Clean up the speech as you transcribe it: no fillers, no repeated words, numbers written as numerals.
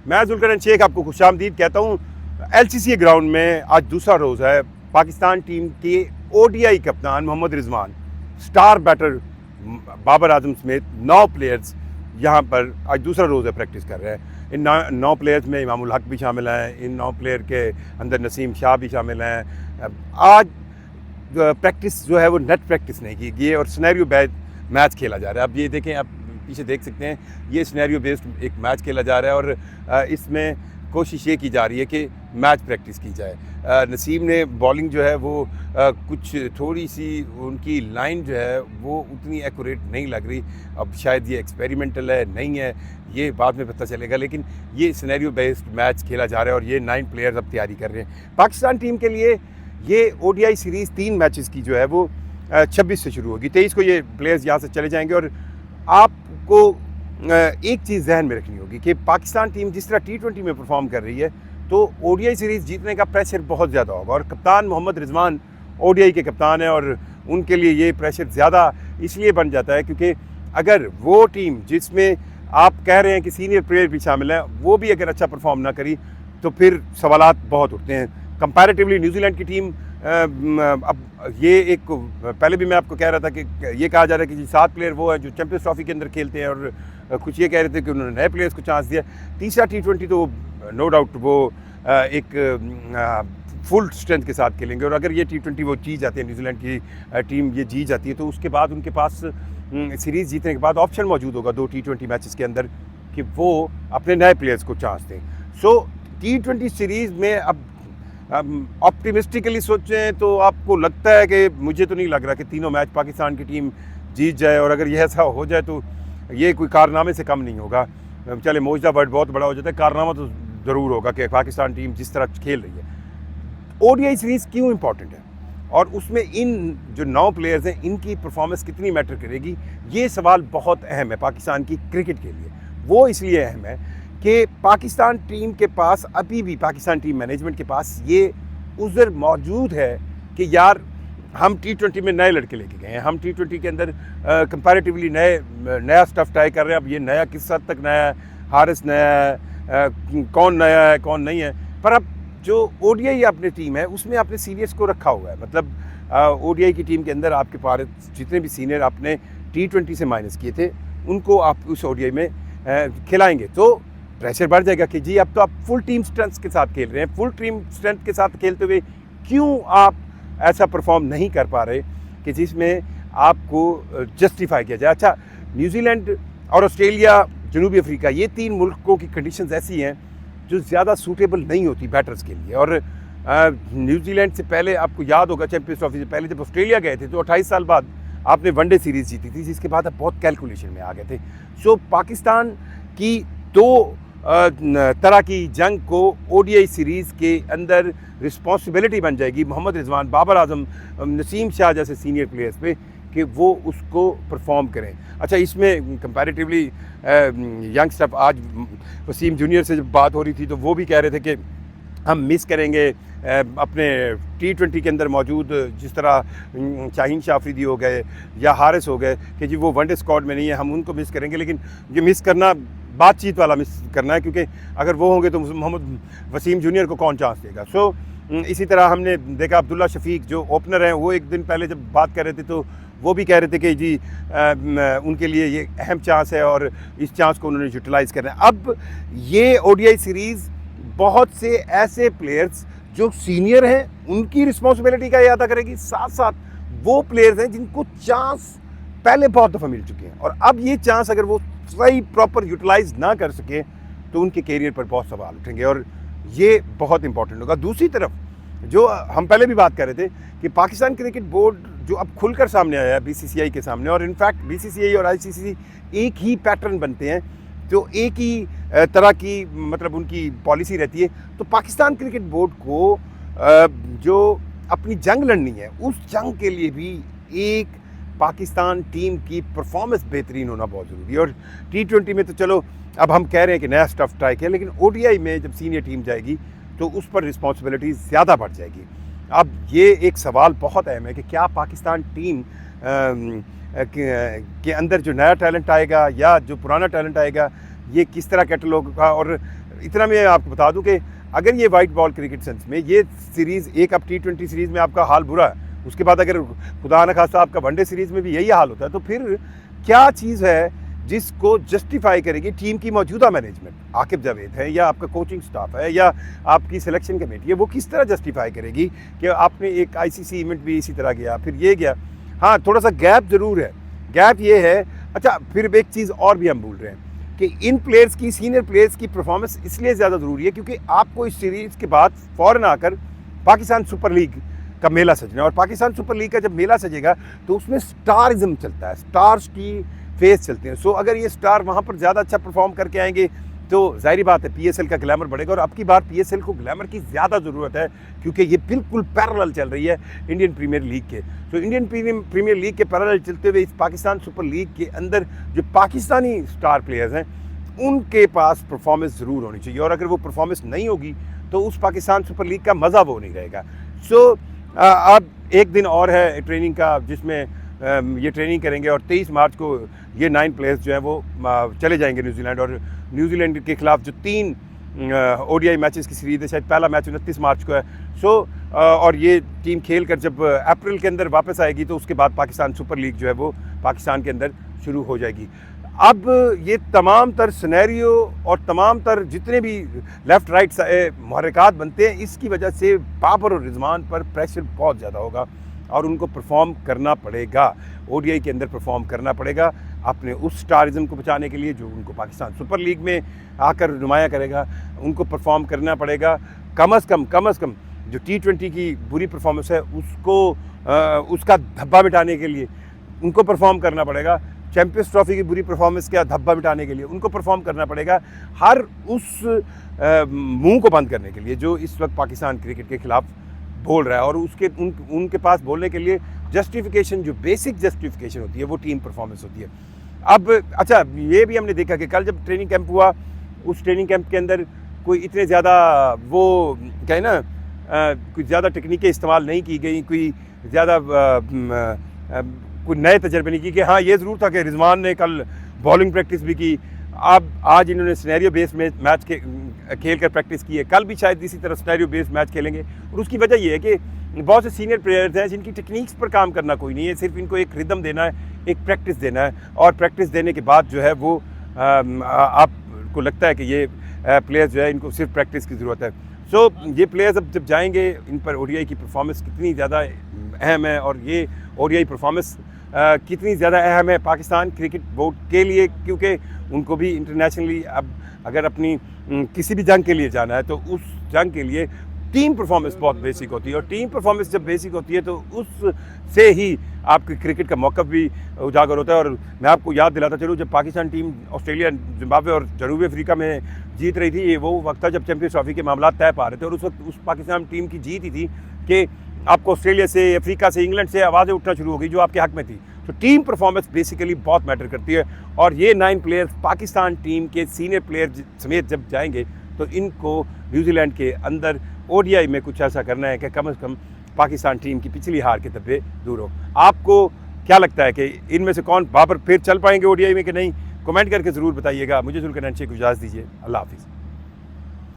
मैं जुल्करन शेख आपको खुशामदीद कहता हूँ। LCCA ग्राउंड में आज दूसरा रोज़ है। पाकिस्तान टीम के ODI कप्तान मोहम्मद रिजवान, स्टार बैटर बाबर आजम समेत 9 प्लेयर्स यहाँ पर आज दूसरा रोज़ है प्रैक्टिस कर रहे हैं। इन 9 प्लेयर्स में इमामुल हक भी शामिल हैं, इन 9 प्लेयर के अंदर नसीम शाह भी शामिल हैं। आज प्रैक्टिस जो है वो नेट प्रैक्टिस नहीं की गई है और सिनेरियो बेस्ड मैच खेला जा रहा है। अब ये देखें, आप पीछे देख सकते हैं, ये सिनेरियो बेस्ड एक मैच खेला जा रहा है और इसमें कोशिश ये की जा रही है कि मैच प्रैक्टिस की जाए। नसीम ने बॉलिंग जो है वो कुछ थोड़ी सी उनकी लाइन जो है वो उतनी एक्यूरेट नहीं लग रही। अब शायद ये एक्सपेरिमेंटल है, नहीं है, ये बाद में पता चलेगा, लेकिन ये सिनेरियो बेस्ड मैच खेला जा रहा है और ये 9 प्लेयर्स अब तैयारी कर रहे हैं। पाकिस्तान टीम के लिए ये ODI सीरीज़ 3 मैचेस की जो है वो 26 से शुरू होगी। 23 को ये प्लेयर्स यहाँ से चले जाएंगे और आपको एक चीज़ जहन में रखनी होगी कि पाकिस्तान टीम जिस तरह T20 में परफॉर्म कर रही है तो ODI सीरीज़ जीतने का प्रेशर बहुत ज़्यादा होगा और कप्तान मोहम्मद रिजवान ODI के कप्तान हैं और उनके लिए ये प्रेशर ज़्यादा इसलिए बन जाता है क्योंकि अगर वो टीम जिसमें आप कह रहे हैं कि सीनियर प्लेयर भी शामिल हैं वो भी अगर अच्छा परफॉर्म ना करी तो फिर सवालात बहुत उठते हैं। कंपैरेटिवली न्यूजीलैंड की टीम अब ये एक पहले भी मैं आपको कह रहा था कि ये कहा जा रहा है कि 7 प्लेयर वो हैं जो चैंपियंस ट्रॉफी के अंदर खेलते हैं और कुछ ये कह रहे थे कि उन्होंने नए प्लेयर्स को चांस दिया। तीसरा T20 तो नो डाउट वो एक फुल स्ट्रेंथ के साथ खेलेंगे और अगर ये T20 वो जीत जाती है, न्यूजीलैंड की टीम ये जीत जाती है, तो उसके बाद उनके पास सीरीज़ जीतने के बाद ऑप्शन मौजूद होगा 2 T20 मैचेस के अंदर कि वो अपने नए प्लेयर्स को चांस दें। सो T20 सीरीज़ में अब ऑप्टिमिस्टिकली सोचें तो आपको लगता है कि मुझे तो नहीं लग रहा कि तीनों मैच पाकिस्तान की टीम जीत जाए और अगर यह ऐसा हो जाए तो ये कोई कारनामे से कम नहीं होगा। चले मौजूदा वर्ड बहुत बड़ा हो जाता है, कारनामा तो ज़रूर होगा कि पाकिस्तान टीम जिस तरह खेल रही है। ODI सीरीज़ क्यों इम्पॉर्टेंट है और उसमें इन जो 9 प्लेयर्स हैं इनकी परफॉर्मेंस कितनी मैटर करेगी, ये सवाल बहुत अहम है पाकिस्तान की क्रिकेट के लिए। वो इसलिए अहम है कि पाकिस्तान टीम के पास अभी भी, पाकिस्तान टीम मैनेजमेंट के पास ये उज़र मौजूद है कि यार हम T20 में नए लड़के लेके गए हैं, हम T20 के अंदर कंपैरेटिवली नया स्टफ ट्राई कर रहे हैं। अब ये नया किस हद तक नया है, हारिस नया है, कौन नया है कौन नहीं है, पर अब जो ODI अपनी टीम है उसमें आपने सीनियर्स को रखा हुआ है। मतलब ODI की टीम के अंदर आपके पास जितने भी सीनियर आपने T20 से माइनस किए थे उनको आप उस ODI में खिलाएंगे तो प्रेशर बढ़ जाएगा कि जी अब तो आप फुल टीम स्ट्रेंथ के साथ खेल रहे हैं। फुल टीम स्ट्रेंथ के साथ खेलते हुए क्यों आप ऐसा परफॉर्म नहीं कर पा रहे कि जिसमें आपको जस्टिफाई किया जाए। अच्छा, न्यूजीलैंड और ऑस्ट्रेलिया, जनूबी अफ्रीका, ये 3 मुल्कों की कंडीशंस ऐसी हैं जो ज़्यादा सूटेबल नहीं होती बैटर्स के लिए। और न्यूजीलैंड से पहले आपको याद होगा चैंपियंस ट्रॉफी से पहले जब ऑस्ट्रेलिया गए थे तो 28 साल बाद आपने वनडे सीरीज़ जीती थी, जिसके बाद आप बहुत कैलकुलेशन में आ गए थे। सो पाकिस्तान की 2 तरह की जंग को ODI सीरीज़ के अंदर रिस्पॉन्सिबिलिटी बन जाएगी मोहम्मद रिजवान, बाबर आजम, नसीम शाह जैसे सीनियर प्लेयर्स पे कि वो उसको परफॉर्म करें। अच्छा, इसमें कंपैरेटिवली यंग स्टफ, आज वसीम जूनियर से जब बात हो रही थी तो वो भी कह रहे थे कि हम मिस करेंगे अपने T20 के अंदर मौजूद जिस तरह शाहीन शाह अफरीदी हो गए या हारिस हो गए कि जी वो वनडे स्क्वाड में नहीं है, हम उनको मिस करेंगे। लेकिन ये मिस करना बातचीत वाला मिस करना है, क्योंकि अगर वो होंगे तो मोहम्मद वसीम जूनियर को कौन चांस देगा। सो इसी तरह हमने देखा अब्दुल्ला शफीक जो ओपनर हैं वो एक दिन पहले जब बात कर रहे थे तो वो भी कह रहे थे कि जी उनके लिए ये अहम चांस है और इस चांस को उन्होंने यूटिलाइज़ करना है। अब ये ODI सीरीज़ बहुत से ऐसे प्लेयर्स जो सीनियर हैं उनकी रिस्पॉन्सिबिलिटी का अदा करेगी, साथ साथ वो प्लेयर्स हैं जिनको चांस पहले बहुत दफ़ा मिल चुके हैं और अब ये चांस अगर वो सही प्रॉपर यूटिलाइज ना कर सके तो उनके कैरियर पर बहुत सवाल उठेंगे और ये बहुत इंपॉर्टेंट होगा। दूसरी तरफ जो हम पहले भी बात कर रहे थे कि पाकिस्तान क्रिकेट बोर्ड जो अब खुलकर सामने आया है BCCI के सामने, और इनफैक्ट BCCI और ICC एक ही पैटर्न बनते हैं, तो एक ही तरह की मतलब उनकी पॉलिसी रहती है। तो पाकिस्तान क्रिकेट बोर्ड को जो अपनी जंग लड़नी है उस जंग के लिए भी एक पाकिस्तान टीम की परफॉर्मेंस बेहतरीन होना बहुत ज़रूरी है। और T20 में तो चलो अब हम कह रहे हैं कि नया स्टफ ट्राई किया, लेकिन ODI में जब सीनियर टीम जाएगी तो उस पर रिस्पॉन्सिबिलिटी ज़्यादा बढ़ जाएगी। अब ये एक सवाल बहुत अहम है कि क्या पाकिस्तान टीम के अंदर जो नया टैलेंट आएगा या जो पुराना टैलेंट आएगा ये किस तरह कैटलॉग होगा। और इतना मैं आपको बता दूं कि अगर ये वाइट बॉल क्रिकेट सेंस में ये सीरीज़ एक अब T20 सीरीज़ में आपका हाल बुरा है, उसके बाद अगर खुदा न खास्ता आपका वनडे सीरीज़ में भी यही हाल होता है, तो फिर क्या चीज़ है जिसको जस्टिफाई करेगी टीम की मौजूदा मैनेजमेंट, आकिब जावेद है या आपका कोचिंग स्टाफ है या आपकी सिलेक्शन कमेटी है, वो किस तरह जस्टिफाई करेगी कि आपने एक ICC इवेंट भी इसी तरह गया, फिर ये गया। हाँ, थोड़ा सा गैप ज़रूर है। गैप ये है, अच्छा फिर एक चीज़ और भी हम भूल रहे हैं कि इन प्लेयर्स की, सीनियर प्लेयर्स की परफॉर्मेंस इसलिए ज़्यादा ज़रूरी है क्योंकि आपको इस सीरीज़ के बाद फ़ौरन आकर पाकिस्तान सुपर लीग का मेला सजना है, और पाकिस्तान सुपर लीग का जब मेला सजेगा तो उसमें स्टारिज्म चलता है, स्टार्स की फेस चलते हैं। सो अगर ये स्टार वहाँ पर ज़्यादा अच्छा परफॉर्म करके आएंगे तो जाहिर बात है PSL का ग्लैमर बढ़ेगा, और अब की बार PSL को ग्लैमर की ज़्यादा ज़रूरत है क्योंकि ये बिल्कुल पैरेलल चल रही है इंडियन प्रीमियर लीग के। तो इंडियन प्रीमियर लीग के पैरेलल चलते हुए इस पाकिस्तान सुपर लीग के अंदर जो पाकिस्तानी स्टार प्लेयर्स हैं उनके पास परफॉर्मेंस ज़रूर होनी चाहिए, और अगर वो परफॉर्मेंस नहीं होगी तो उस पाकिस्तान सुपर लीग का मज़ा वो नहीं रहेगा। सो अब एक दिन और है ट्रेनिंग का जिसमें ये ट्रेनिंग करेंगे, और 23 मार्च को ये 9 प्लेयर्स जो हैं वो चले जाएंगे न्यूजीलैंड, और न्यूजीलैंड के खिलाफ जो 3 ODI मैचेस की सीरीज़ है, शायद पहला मैच 29 मार्च को है। सो और ये टीम खेल कर जब अप्रैल के अंदर वापस आएगी तो उसके बाद पाकिस्तान सुपर लीग जो है वो पाकिस्तान के अंदर शुरू हो जाएगी। अब ये तमाम तर सिनेरियो और तमाम तर जितने भी लेफ़्ट राइट महरक़ात बनते हैं, इसकी वजह से बाबर और रिजवान पर प्रेशर बहुत ज़्यादा होगा और उनको परफॉर्म करना पड़ेगा, ODI के अंदर परफॉर्म करना पड़ेगा अपने उस स्टारिज्म को बचाने के लिए जो उनको पाकिस्तान सुपर लीग में आकर नुमाया करेगा। उनको परफॉर्म करना पड़ेगा कम से कम जो T20 की बुरी परफॉर्मेंस है उसको उसका धब्बा मिटाने के लिए उनको परफॉर्म करना पड़ेगा। चैम्पियंस ट्रॉफी की बुरी परफॉर्मेंस का धब्बा मिटाने के लिए उनको परफॉर्म करना पड़ेगा। हर उस मुंह को बंद करने के लिए जो इस वक्त पाकिस्तान क्रिकेट के खिलाफ बोल रहा है, और उनके पास बोलने के लिए जस्टिफिकेशन, जो बेसिक जस्टिफिकेशन होती है वो टीम परफॉर्मेंस होती है। अब अच्छा ये भी हमने देखा कि कल जब ट्रेनिंग कैंप हुआ, उस ट्रेनिंग कैंप के अंदर कोई इतने ज़्यादा वो क्या है ना कोई ज़्यादा टेक्निकें इस्तेमाल नहीं की गई, कोई ज़्यादा कोई नए तजर्बे नहीं की। कि हाँ, ये ज़रूर था कि रिजवान ने कल बॉलिंग प्रैक्टिस भी की, अब आज इन्होंने सिनेरियो बेस्ड मैच खेल कर प्रैक्टिस की है, कल भी शायद इसी तरह सिनेरियो बेस्ड मैच खेलेंगे। और उसकी वजह ये है कि बहुत से सीनियर प्लेयर्स हैं जिनकी टेक्निक्स पर काम करना कोई नहीं है, सिर्फ इनको एक रिदम देना है, एक प्रैक्टिस देना है, और प्रैक्टिस देने के बाद जो है वो आपको लगता है कि ये प्लेयर्स जो है इनको सिर्फ प्रैक्टिस की ज़रूरत है। सो ये प्लेयर्स अब जब जाएंगे, इन पर ODI की परफॉर्मेंस कितनी ज़्यादा अहम है, और ये ODI परफॉर्मेंस कितनी ज़्यादा अहम है पाकिस्तान क्रिकेट बोर्ड के लिए, क्योंकि उनको भी इंटरनेशनली अब अगर अपनी किसी भी जंग के लिए जाना है तो उस जंग के लिए टीम परफॉर्मेंस बहुत बेसिक होती है, और टीम परफॉर्मेंस जब बेसिक होती है तो उससे ही आपकी क्रिकेट का मौक़िफ़ भी उजागर होता है। और मैं आपको याद दिलाता चलूँ, जब पाकिस्तान टीम ऑस्ट्रेलिया, जिम्बाब्वे और जनूबी अफ्रीका में जीत रही थी, ये वो वक्त था जब चैम्पियंस ट्रॉफी के मामला तय पा रहे थे, और उस वक्त उस पाकिस्तान टीम की जीत ही थी कि आपको ऑस्ट्रेलिया से, अफ्रीका से, इंग्लैंड से आवाज़ें उठना शुरू हो गई जो आपके हक़ में थी। तो टीम परफॉर्मेंस बेसिकली बहुत मैटर करती है, और ये 9 प्लेयर्स पाकिस्तान टीम के सीनियर प्लेयर समेत जब जाएंगे तो इनको न्यूजीलैंड के अंदर ODI में कुछ ऐसा करना है कि कम से कम पाकिस्तान टीम की पिछली हार के धब्बे दूर हो। आपको क्या लगता है कि इनमें से कौन बाबर फिर चल पाएंगे ODI में कि नहीं? कमेंट करके ज़रूर बताइएगा। मुझे जुल्करनैन शेख को इजाज़त दीजिए। अल्लाह हाफ़िज़।